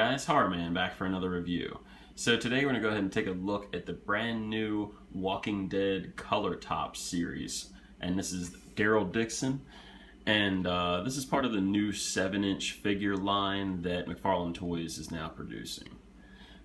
guys, Horrorman back for another review. So today we're going to go ahead and take a look at the brand new Walking Dead Color Top series. And this is Daryl Dixon. And this is part of the new 7-inch figure line that McFarlane Toys is now producing.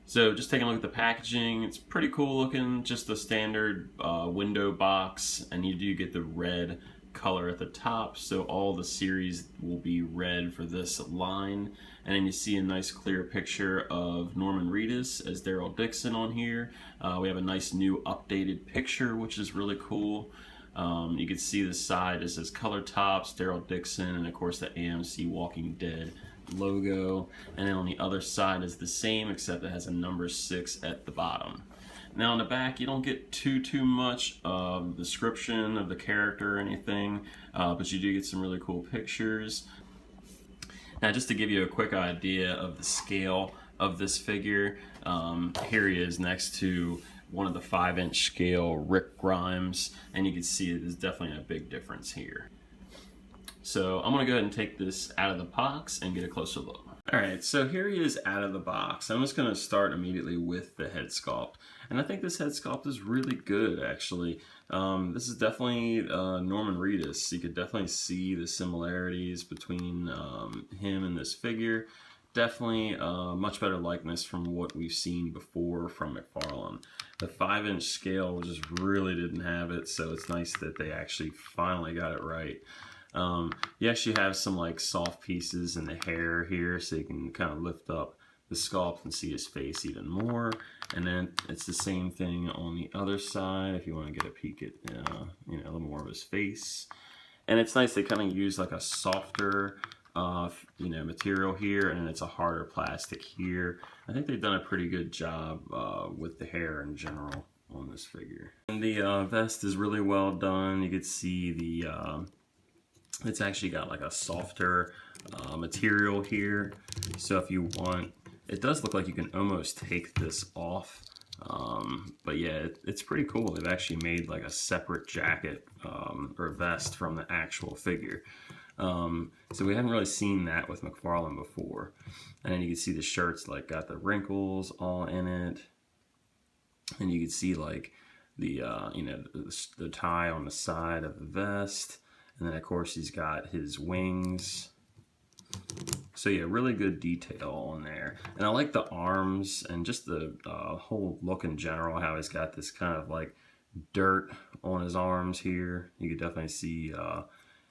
So just taking a look at the packaging, it's pretty cool looking, just the standard window box, and you do get the red color at the top, so all the series will be red for this line. And then you see a nice clear picture of Norman Reedus as Daryl Dixon on here. We have a nice new updated picture, which is really cool. You can see the side, it says Color Tops, Daryl Dixon, and of course the AMC Walking Dead logo. And then on the other side is the same, except it has a number 6 at the bottom. Now on the back, you don't get too much description of the character or anything, but you do get some really cool pictures. Now just to give you a quick idea of the scale of this figure, here he is next to one of the 5-inch scale Rick Grimes, and you can see there's definitely a big difference here. So I'm going to go ahead and take this out of the box and get a closer look. Alright, so here he is out of the box. I'm just going to start immediately with the head sculpt. And I think this head sculpt is really good, actually. This is definitely Norman Reedus. You could definitely see the similarities between him and this figure. Definitely much better likeness from what we've seen before from McFarlane. The 5-inch scale just really didn't have it, so it's nice that they actually finally got it right. Yes, you have some like soft pieces in the hair here, so you can kind of lift up the sculpt and see his face even more. And then it's the same thing on the other side if you want to get a peek at you know, a little more of his face. And it's nice they kind of use like a softer you know, material here, and then it's a harder plastic here. I think they've done a pretty good job with the hair in general on this figure. And the vest is really well done. You can see the it's actually got like a softer material here, so if you want, it does look like you can almost take this off, but yeah, it's pretty cool. They've actually made like a separate jacket or vest from the actual figure, so we haven't really seen that with McFarlane before. And then you can see the shirt's like got the wrinkles all in it, and you can see like the you know, the tie on the side of the vest. And then of course he's got his wings. So yeah, really good detail on there. And I like the arms and just the whole look in general, how he's got this kind of like dirt on his arms here. You could definitely see,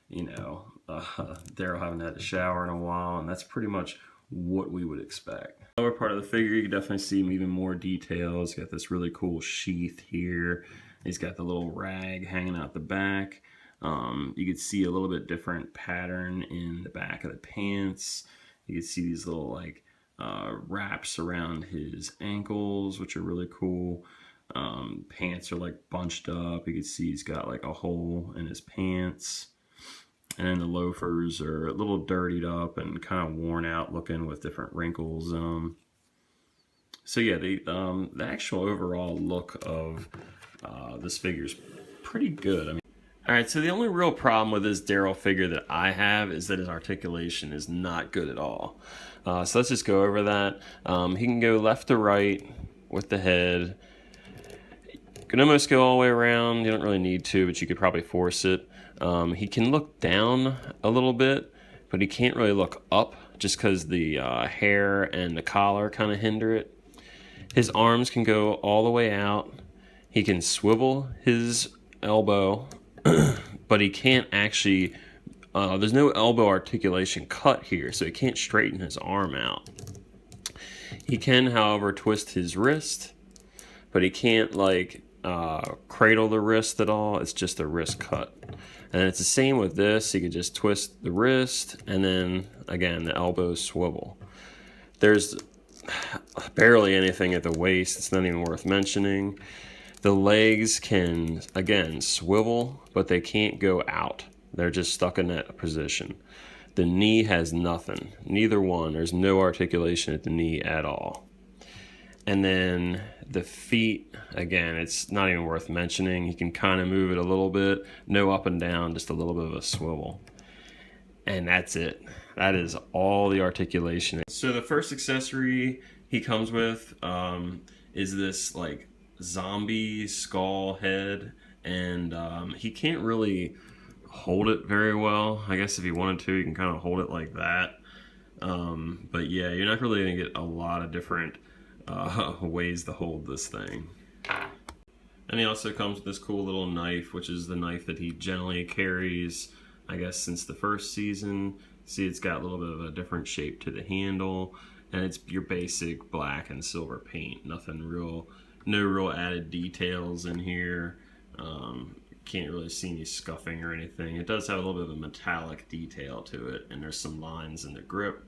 you know, Daryl haven't had a shower in a while, and that's pretty much what we would expect. Lower part of the figure, you can definitely see even more details. He's got this really cool sheath here. He's got the little rag hanging out the back. You can see a little bit different pattern in the back of the pants. You can see these little like wraps around his ankles, which are really cool. Pants are like bunched up. You can see he's got like a hole in his pants. And then the loafers are a little dirtied up and kind of worn out looking with different wrinkles in them. So yeah, the actual overall look of this figure is pretty good. I mean, alright, so the only real problem with this Daryl figure that I have is that his articulation is not good at all. So let's just go over that. He can go left to right with the head. You can almost go all the way around. You don't really need to, but you could probably force it. He can look down a little bit, but he can't really look up just because the hair and the collar kind of hinder it. His arms can go all the way out. He can swivel his elbow, but he can't actually, there's no elbow articulation cut here, so he can't straighten his arm out. He can, however, twist his wrist, but he can't like cradle the wrist at all. It's just a wrist cut. And it's the same with this. He can just twist the wrist, and then again the elbows swivel. There's barely anything at the waist. It's not even worth mentioning. The legs can, again, swivel, but they can't go out. They're just stuck in that position. The knee has nothing. Neither one. There's no articulation at the knee at all. And then the feet, again, it's not even worth mentioning. You can kind of move it a little bit. No up and down, just a little bit of a swivel. And that's it. That is all the articulation. So the first accessory he comes with is this like zombie skull head, and he can't really hold it very well. I guess if he wanted to, you can kind of hold it like that. But yeah, you're not really going to get a lot of different ways to hold this thing. And he also comes with this cool little knife, which is the knife that he generally carries, I guess, since the first season. See, it's got a little bit of a different shape to the handle, and it's your basic black and silver paint. Nothing real, no real added details in here. Can't really see any scuffing or anything. It does have a little bit of a metallic detail to it, and there's some lines in the grip.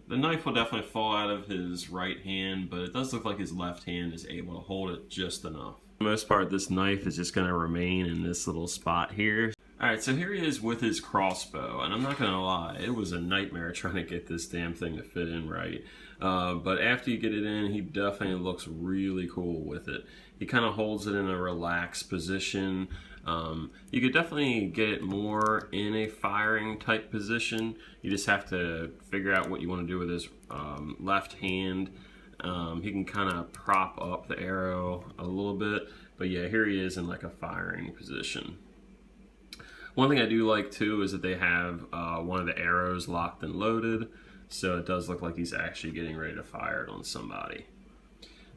The knife will definitely fall out of his right hand, but it does look like his left hand is able to hold it just enough. For the most part, this knife is just going to remain in this little spot here. Alright, so here he is with his crossbow, and I'm not going to lie, it was a nightmare trying to get this damn thing to fit in right. But after you get it in, he definitely looks really cool with it. He kind of holds it in a relaxed position. You could definitely get it more in a firing type position. You just have to figure out what you want to do with his left hand. He can kind of prop up the arrow a little bit, but yeah, here he is in like a firing position. One thing I do like too is that they have one of the arrows locked and loaded, so it does look like he's actually getting ready to fire it on somebody.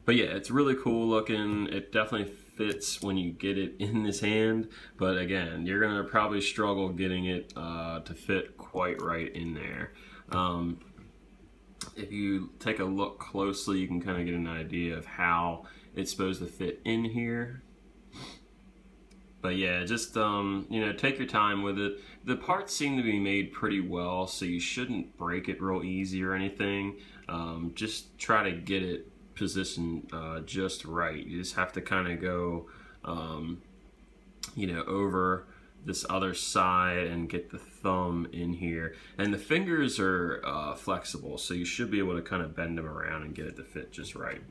But yeah, it's really cool looking. It definitely fits when you get it in his hand, but again, you're gonna probably struggle getting it to fit quite right in there. If you take a look closely, you can kind of get an idea of how it's supposed to fit in here. But yeah, just you know, take your time with it. The parts seem to be made pretty well, so you shouldn't break it real easy or anything. Just try to get it positioned just right. You just have to kind of go, you know, over this other side and get the thumb in here. And the fingers are flexible, so you should be able to kind of bend them around and get it to fit just right.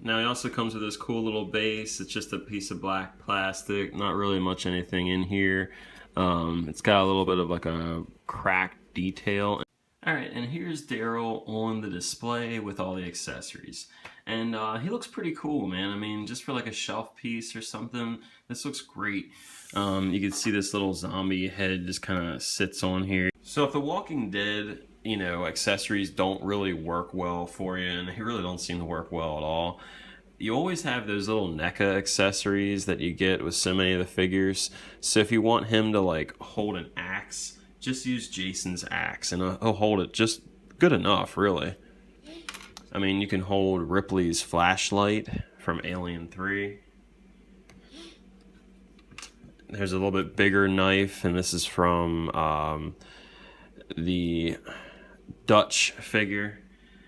Now he also comes with this cool little base. It's just a piece of black plastic, not really much anything in here. It's got a little bit of like a cracked detail. Alright, and here's Daryl on the display with all the accessories. And he looks pretty cool, man. I mean, just for like a shelf piece or something, this looks great. You can see this little zombie head just kind of sits on here. So if The Walking Dead, you know, accessories don't really work well for you, and they really don't seem to work well at all, you always have those little NECA accessories that you get with so many of the figures. So if you want him to like hold an axe, just use Jason's axe and he'll hold it just good enough, really. I mean, you can hold Ripley's flashlight from Alien 3. There's a little bit bigger knife, and this is from the Dutch figure.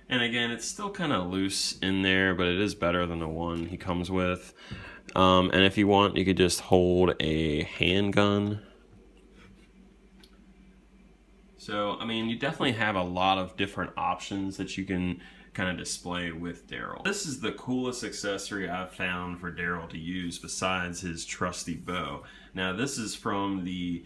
And again, it's still kind of loose in there, but it is better than the one he comes with. And if you want, you could just hold a handgun. So, I mean, you definitely have a lot of different options that you can kind of display with Daryl. This is the coolest accessory I've found for Daryl to use besides his trusty bow. Now, this is from the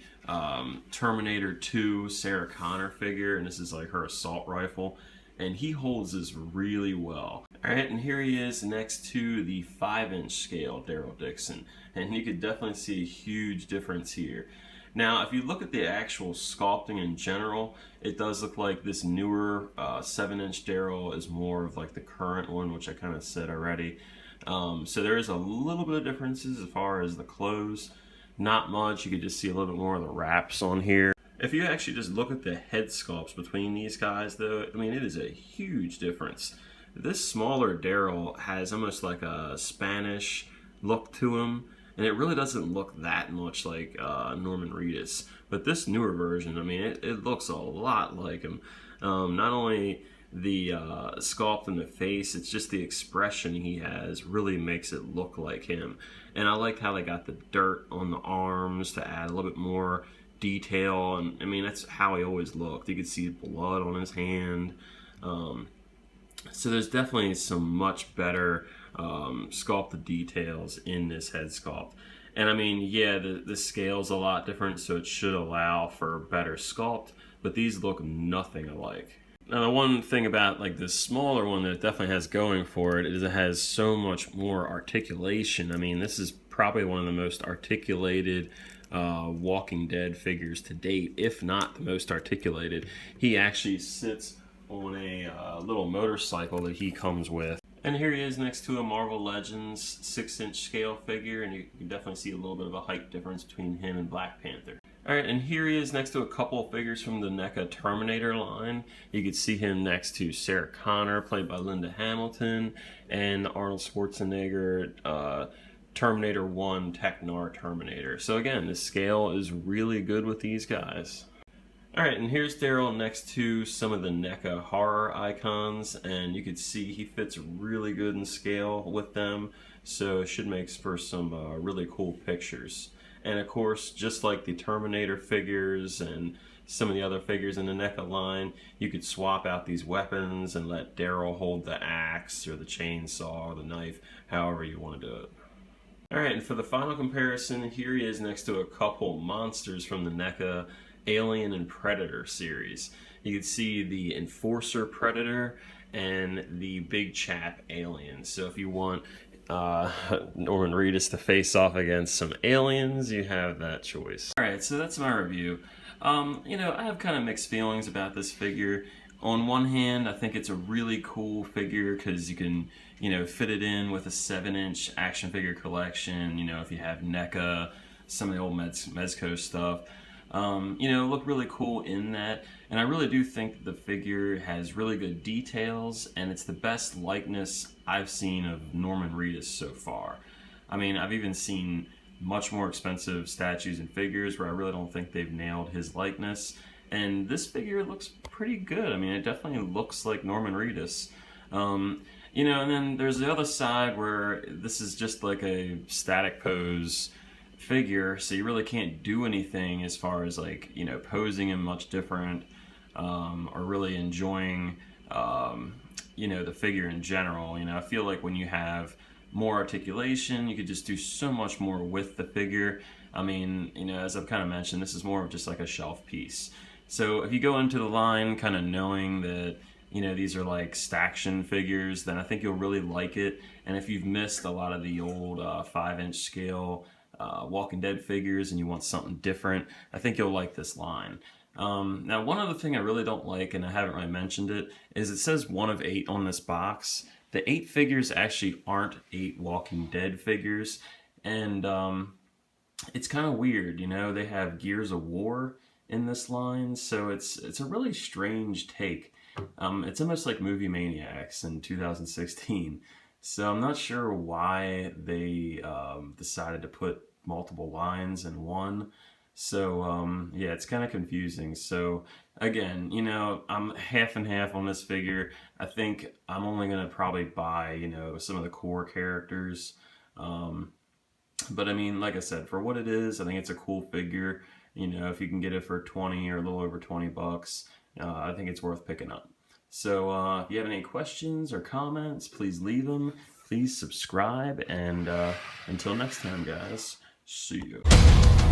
Terminator 2 Sarah Connor figure, and this is like her assault rifle, and he holds this really well. Alright, and here he is next to the 5-inch scale Daryl Dixon, and you could definitely see a huge difference here. Now, if you look at the actual sculpting in general, it does look like this newer 7-inch Daryl is more of like the current one, which I kind of said already. So there is a little bit of differences as far as the clothes. Not much. You could just see a little bit more of the wraps on here. If you actually just look at the head sculpts between these guys, though, I mean, it is a huge difference. This smaller Daryl has almost like a Spanish look to him, and it really doesn't look that much like Norman Reedus. But this newer version, I mean, it looks a lot like him. Not only the sculpt in the face, it's just the expression he has really makes it look like him. And I like how they got the dirt on the arms to add a little bit more detail. And I mean, that's how he always looked. You could see blood on his hand. So there's definitely some much better sculpted details in this head sculpt. And I mean, yeah, the scale's a lot different, so it should allow for better sculpt, but these look nothing alike. Now, the one thing about like this smaller one that it definitely has going for it is it has so much more articulation. I mean, this is probably one of the most articulated Walking Dead figures to date, if not the most articulated. He actually sits on a little motorcycle that he comes with. And here he is next to a Marvel Legends 6-inch scale figure, and you can definitely see a little bit of a height difference between him and Black Panther. Alright, and here he is next to a couple of figures from the NECA Terminator line. You can see him next to Sarah Connor, played by Linda Hamilton, and Arnold Schwarzenegger, Terminator 1 Technar Terminator. So again, the scale is really good with these guys. Alright, and here's Daryl next to some of the NECA horror icons, and you can see he fits really good in scale with them, so it should make for some really cool pictures. And of course, just like the Terminator figures and some of the other figures in the NECA line, you could swap out these weapons and let Daryl hold the axe or the chainsaw or the knife, however you want to do it. Alright, and for the final comparison, here he is next to a couple monsters from the NECA Alien and Predator series. You can see the Enforcer Predator and the Big Chap Alien. So if you want Norman Reedus to face off against some aliens, you have that choice. Alright, so that's my review. You know, I have kind of mixed feelings about this figure. On one hand, I think it's a really cool figure because you can, you know, fit it in with a 7-inch action figure collection. You know, if you have NECA, some of the old Mezco stuff. You know, look really cool in that, and I really do think the figure has really good details, and it's the best likeness I've seen of Norman Reedus so far. I mean, I've even seen much more expensive statues and figures where I really don't think they've nailed his likeness, and this figure looks pretty good. I mean, it definitely looks like Norman Reedus. You know, and then there's the other side where this is just like a static pose figure, so you really can't do anything as far as, like, you know, posing him much different, or really enjoying you know, the figure in general. You know, I feel like when you have more articulation, you could just do so much more with the figure. I mean, you know, as I've kind of mentioned, this is more of just like a shelf piece. So if you go into the line kind of knowing that, you know, these are like Staction figures, then I think you'll really like it. And if you've missed a lot of the old 5-inch scale Walking Dead figures and you want something different, I think you'll like this line. Now, one other thing I really don't like, and I haven't really mentioned it, is it says 1 of 8 on this box. The 8 figures actually aren't 8 Walking Dead figures, and it's kind of weird, you know. They have Gears of War in this line, so it's a really strange take. It's almost like Movie Maniacs in 2016. So I'm not sure why they decided to put multiple lines in one. So yeah, it's kind of confusing. So again, you know, I'm half and half on this figure. I think I'm only gonna probably buy, you know, some of the core characters. But I mean, like I said, for what it is, I think it's a cool figure. You know, if you can get it for 20 or a little over 20 bucks, I think it's worth picking up. So if you have any questions or comments, please leave them. Please subscribe, and until next time, guys, see you.